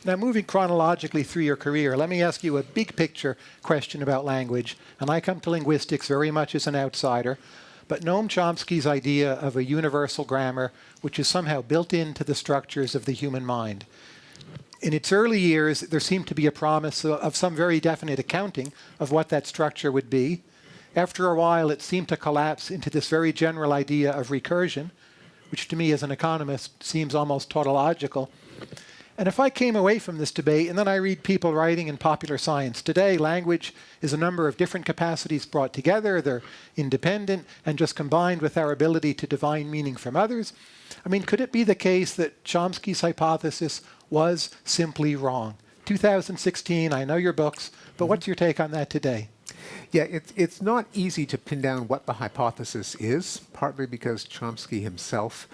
Now, moving chronologically through your career, let me ask you a big picture question about language. And I come to linguistics very much as an outsider. But Noam Chomsky's idea of a universal grammar, which is somehow built into the structures of the human mind. In its early years, there seemed to be a promise of some very definite accounting of what that structure would be. After a while, it seemed to collapse into this very general idea of recursion, which to me as an economist seems almost tautological. And if I came away from this debate, and then I read people writing in popular science today, language is a number of different capacities brought together. They're independent and just combined with our ability to divine meaning from others. I mean, could it be the case that Chomsky's hypothesis was simply wrong? 2016, I know your books, but what's your take on that today? Yeah, it's not easy to pin down what the hypothesis is, partly because Chomsky himself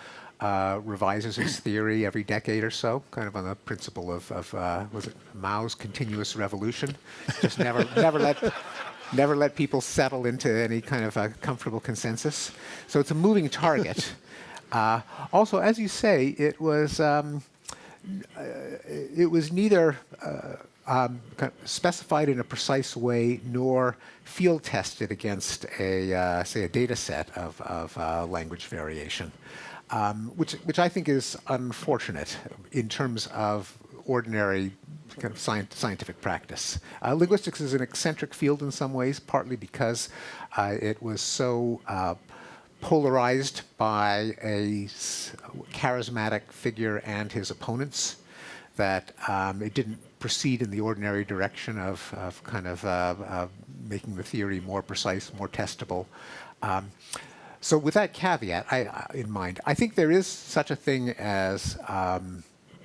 revises his theory every decade or so, kind of on the principle of was it Mao's continuous revolution? Just never let people settle into any kind of a comfortable consensus. So it's a moving target. Also, as you say, it was neither kind of specified in a precise way nor field tested against a say a data set of language variation. Which I think is unfortunate in terms of ordinary kind of scientific practice. Linguistics is an eccentric field in some ways, partly because it was so polarized by a charismatic figure and his opponents that it didn't proceed in the ordinary direction of kind of making the theory more precise, more testable. So with that caveat in mind, I think there is such a thing as,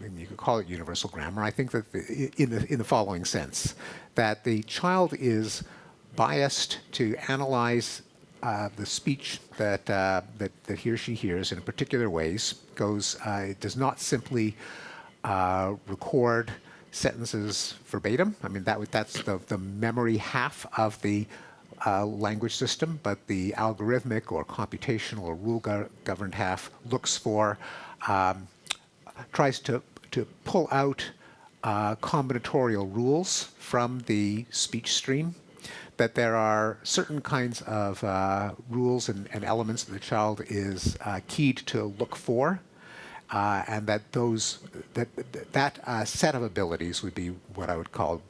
you could call it universal grammar. I think that in the following sense, that the child is biased to analyze the speech that he or she hears in particular ways. It does not simply record sentences verbatim. I mean, that's the memory half of the language system, but the algorithmic or computational or rule-governed half looks for, tries to pull out combinatorial rules from the speech stream, that there are certain kinds of rules and elements that the child is keyed to look for, and that that set of abilities would be what I would call,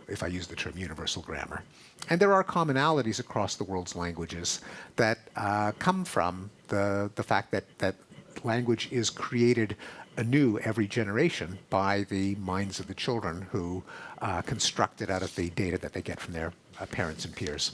if I use the term, universal grammar. And there are commonalities across the world's languages that come from the fact that language is created anew every generation by the minds of the children who construct it out of the data that they get from their parents and peers.